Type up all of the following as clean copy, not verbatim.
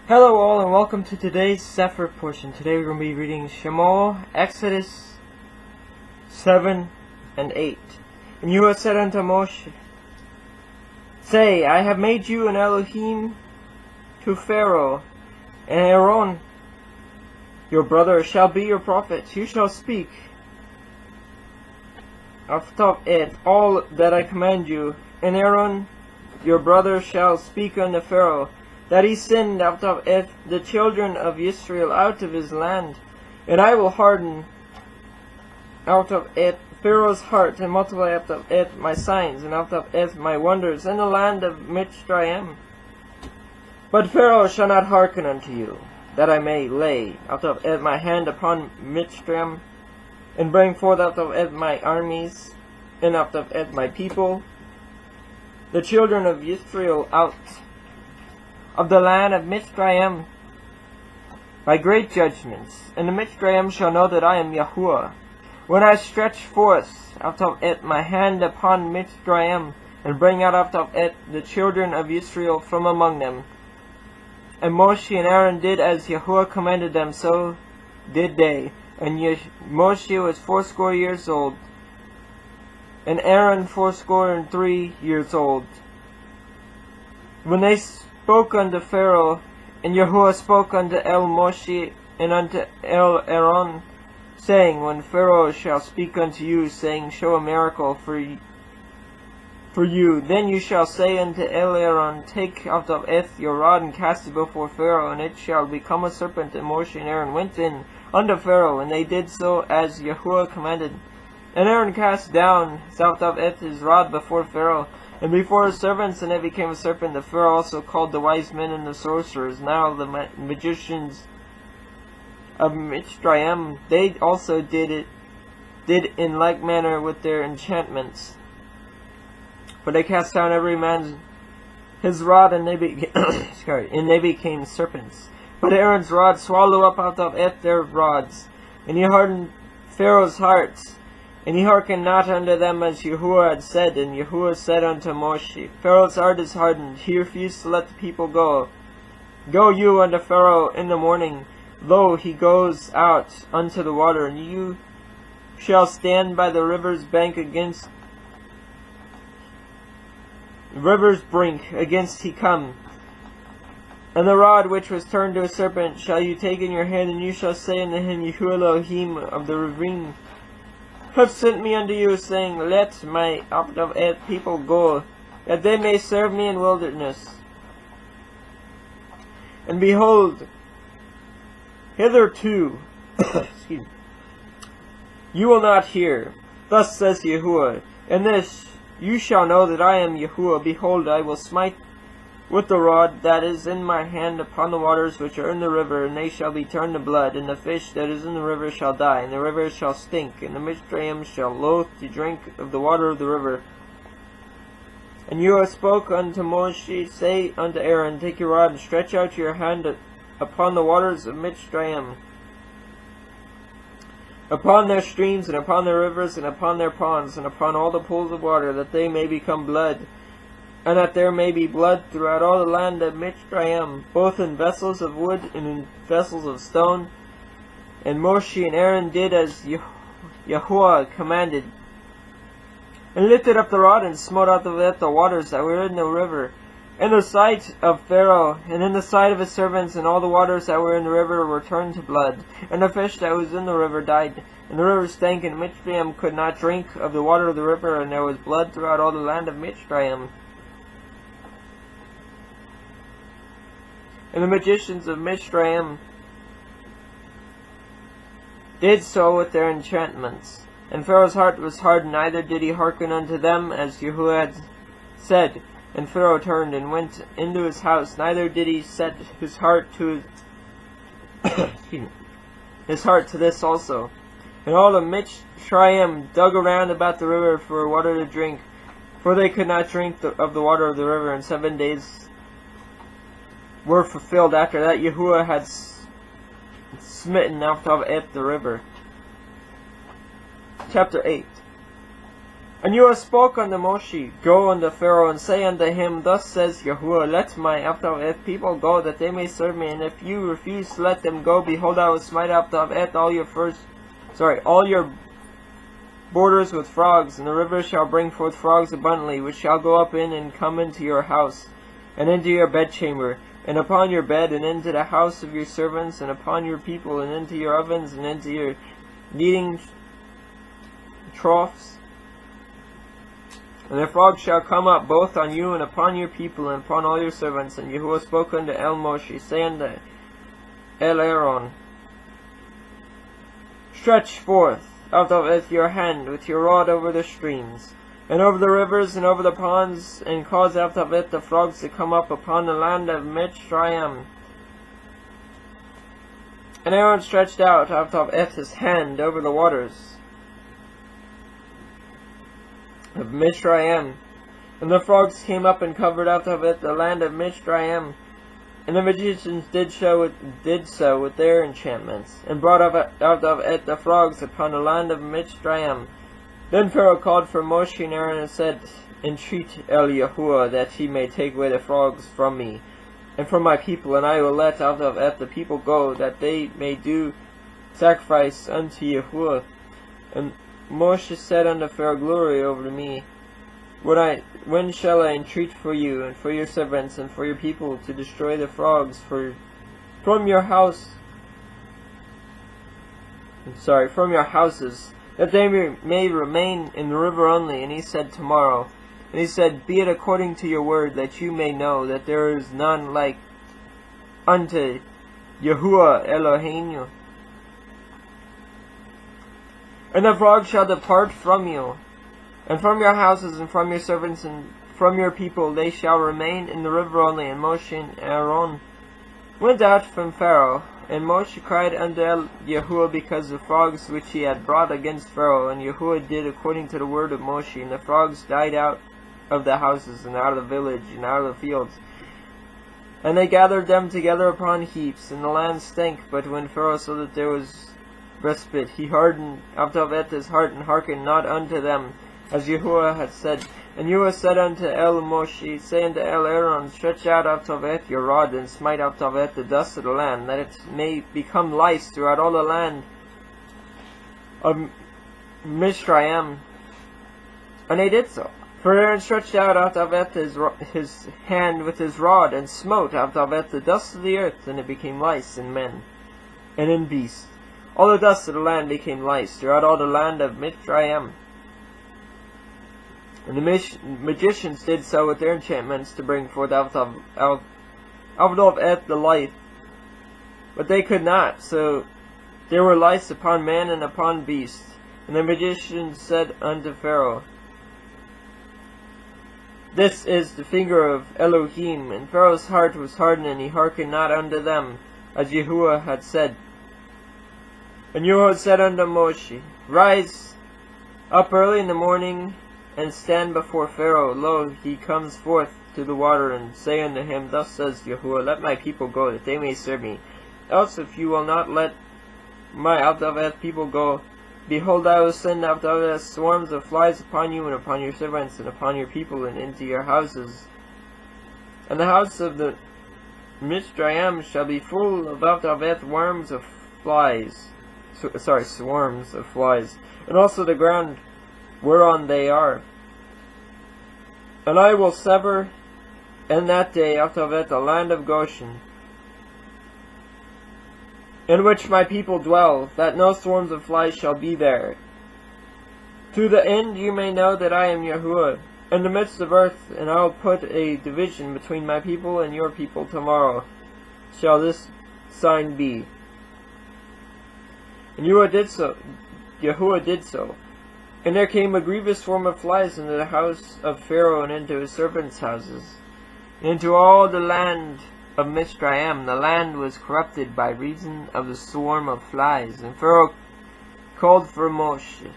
Hello all and welcome to today's Sefer portion. Today we're going to be reading Shemot, Exodus 7 and 8. And Yehovah said unto Moshe, Say, I have made you an Elohim to Pharaoh, and Aaron, your brother, shall be your prophet. You shall speak of it all that I command you, and Aaron, your brother, shall speak unto Pharaoh, that he send out of it the children of Israel out of his land. And I will harden out of it Pharaoh's heart, and multiply out of it my signs, and out of it my wonders, in the land of Mitzrayim. But Pharaoh shall not hearken unto you, that I may lay out of it my hand upon Mitzrayim, and bring forth out of it my armies, and out of it my people, the children of Israel out of the land of Mitzrayim, by great judgments. And the Mitzrayim shall know that I am Yahuwah, when I stretch forth out of it my hand upon Mitzrayim, and bring out of it the children of Israel from among them. And Moshe and Aaron did as Yahuwah commanded them, so did they. And Moshe was 80 years old, and Aaron 83 years old, when they spoke unto Pharaoh. And Yahuwah spoke unto Moshe and unto Aaron, saying, When Pharaoh shall speak unto you, saying, Show a miracle for you, then you shall say unto Aaron, Take out of it your rod, and cast it before Pharaoh, and it shall become a serpent. And Moshe and Aaron went in unto Pharaoh, and they did so as Yahuwah commanded. And Aaron cast down out of it his rod before Pharaoh, and before his servants, and it became a serpent. The Pharaoh also called the wise men and the sorcerers, now the magicians of Mitzrayim. They also did in like manner with their enchantments. But they cast down every man his rod, and they became serpents. But Aaron's rod swallowed up out of it their rods, and he hardened Pharaoh's heart, and he hearkened not unto them as Yahuwah had said. And Yahuwah said unto Moshe, Pharaoh's heart is hardened, he refused to let the people go. Go you unto Pharaoh in the morning, lo, he goes out unto the water, and you shall stand by the river's bank against the river's brink, against he come. And the rod which was turned to a serpent shall you take in your hand, and you shall say unto him, Yahuwah Elohim of the ravine have sent me unto you, saying, Let my out of it people go, that they may serve me in wilderness. And behold, hitherto you will not hear. Thus says Yahuwah, In this you shall know that I am Yahuwah. Behold, I will smite with the rod that is in my hand upon the waters which are in the river, and they shall be turned to blood, and the fish that is in the river shall die, and the river shall stink, and the Mitzrayim shall loathe to drink of the water of the river. And Yahuwah spoke unto Moshe, Say unto Aaron, Take your rod, and stretch out your hand upon the waters of Mitzrayim, upon their streams, and upon their rivers, and upon their ponds, and upon all the pools of water, that they may become blood, and that there may be blood throughout all the land of Mitzrayim, both in vessels of wood and in vessels of stone. And Moshe and Aaron did as Yahuwah commanded, and lifted up the rod, and smote out of it the waters that were in the river, in the sight of Pharaoh, and in the sight of his servants, and all the waters that were in the river were turned to blood, and the fish that was in the river died. And the river stank, and Mitzrayim could not drink of the water of the river, and there was blood throughout all the land of Mitzrayim. And the magicians of Mitzrayim did so with their enchantments. And Pharaoh's heart was hardened, neither did he hearken unto them as Yahuwah had said. And Pharaoh turned and went into his house, neither did he set his heart to his heart to this also. And all of Mitzrayim dug around about the river for water to drink, for they could not drink of the water of the river. And 7 days were fulfilled after that Yahuwah had smitten out of it the river. Chapter 8. And Yahuwah spoke unto Moshe, Go unto Pharaoh, and say unto him, Thus says Yahuwah, Let my Avdavet people go, that they may serve me. And if you refuse to let them go, behold, I will smite Avdavet all your borders with frogs, and the rivers shall bring forth frogs abundantly, which shall go up in and come into your house, and into your bedchamber, and upon your bed, and into the house of your servants, and upon your people, and into your ovens, and into your kneading troughs. And the frogs shall come up both on you and upon your people and upon all your servants. And Yahuwah spoke unto Moshe, saying unto Aaron, Stretch forth out of your hand with your rod over the streams, and over the rivers, and over the ponds, and cause out of it the frogs to come up upon the land of Mitzrayim. And Aaron stretched out of it his hand over the waters of Mitzrayim, and the frogs came up and covered out of it the land of Mitzrayim. And the magicians did so with their enchantments, and brought out of it the frogs upon the land of Mitzrayim. Then Pharaoh called for Moshe and Aaron and said, Entreat El Yahuwah that he may take away the frogs from me and from my people, and I will let out of it the people go, that they may do sacrifice unto Yahuwah. And Moshe said unto Pharaoh, Glory over me. When shall I entreat for you and for your servants and for your people to destroy the frogs from your houses, that they may remain in the river only? And he said, Tomorrow. And he said, Be it according to your word, that you may know that there is none like unto Yahuwah Eloheinu. And the frogs shall depart from you, and from your houses, and from your servants, and from your people. They shall remain in the river only. And Moshe and Aaron went out from Pharaoh. And Moshe cried unto Yahuwah because of the frogs which he had brought against Pharaoh. And Yahuwah did according to the word of Moshe. And the frogs died out of the houses, and out of the village, and out of the fields. And they gathered them together upon heaps, and the land stank. But when Pharaoh saw that there was respite, he hardened out of it his heart, and hearkened not unto them, as Yahuwah had said. And Yahuwah said unto Moshe, Say unto Aaron, Stretch out of it your rod, and smite out of it the dust of the land, that it may become lice throughout all the land of Mitzrayim. And they did so. For Aaron stretched out of it his hand with his rod, and smote out of it the dust of the earth, and it became lice in men and in beasts. All the dust of the land became lice throughout all the land of Mitzrayim. And the magicians did so with their enchantments to bring forth out of it the life. But they could not, so there were lice upon man and upon beast. And the magicians said unto Pharaoh, This is the finger of Elohim. And Pharaoh's heart was hardened, and he hearkened not unto them, as Yahuwah had said. And Yahuwah said unto Moshe, Rise up early in the morning, and stand before Pharaoh. Lo, he comes forth to the water, and say unto him, Thus says Yahuwah, Let my people go, that they may serve me. Else, if you will not let my Avdavet people go, behold, I will send Avdavet swarms of flies upon you, and upon your servants, and upon your people, and into your houses. And the house of the Mitzrayim shall be full of Avdavet swarms of flies, and also the ground whereon they are. And I will sever in that day out of it the land of Goshen, in which my people dwell, that no swarms of flies shall be there. To the end you may know that I am Yahuwah in the midst of earth, and I will put a division between my people and your people. Tomorrow shall this sign be. And Yahuwah did so. And there came a grievous swarm of flies into the house of Pharaoh, and into his servants' houses, and into all the land of Mitzrayim. The land was corrupted by reason of the swarm of flies. And Pharaoh called for Moshe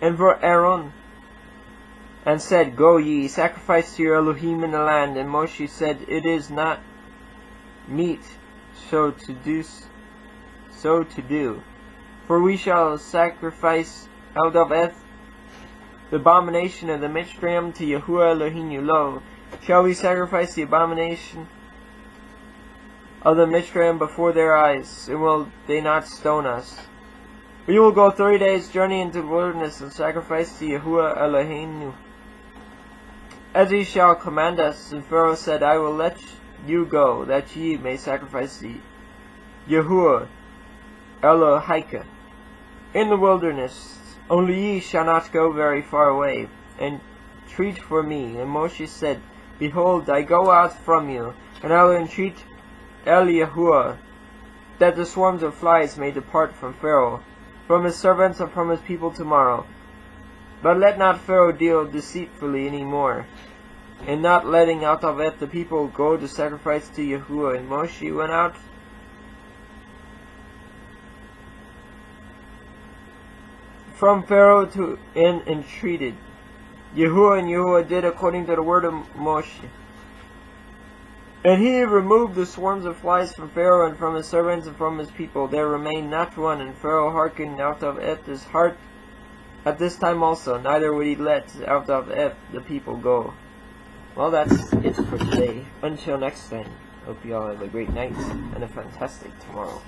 and for Aaron, and said, Go ye, sacrifice to your Elohim in the land. And Moshe said, It is not meet so to do. For we shall sacrifice out of it the abomination of the Mitzrayim to Yahuwah Eloheinu. Lo, shall we sacrifice the abomination of the Mitzrayim before their eyes, and will they not stone us? We will go 30 days' journey into the wilderness and sacrifice to Yahuwah Eloheinu, as he shall command us. And Pharaoh said, I will let you go, that ye may sacrifice to Yahuwah Elohika in the wilderness. Only ye shall not go very far away, and entreat for me. And Moshe said, Behold, I go out from you, and I will entreat El Yahuwah, that the swarms of flies may depart from Pharaoh, from his servants, and from his people tomorrow. But let not Pharaoh deal deceitfully any more, in not letting out of it the people go to sacrifice to Yahuwah. And Moshe went out from Pharaoh and entreated Yahuwah, and Yahuwah did according to the word of Moshe. And he removed the swarms of flies from Pharaoh and from his servants and from his people. There remained not one, and Pharaoh hearkened out of it his heart at this time also, neither would he let out of it the people go. Well, that's it for today. Until next time, hope you all have a great night and a fantastic tomorrow.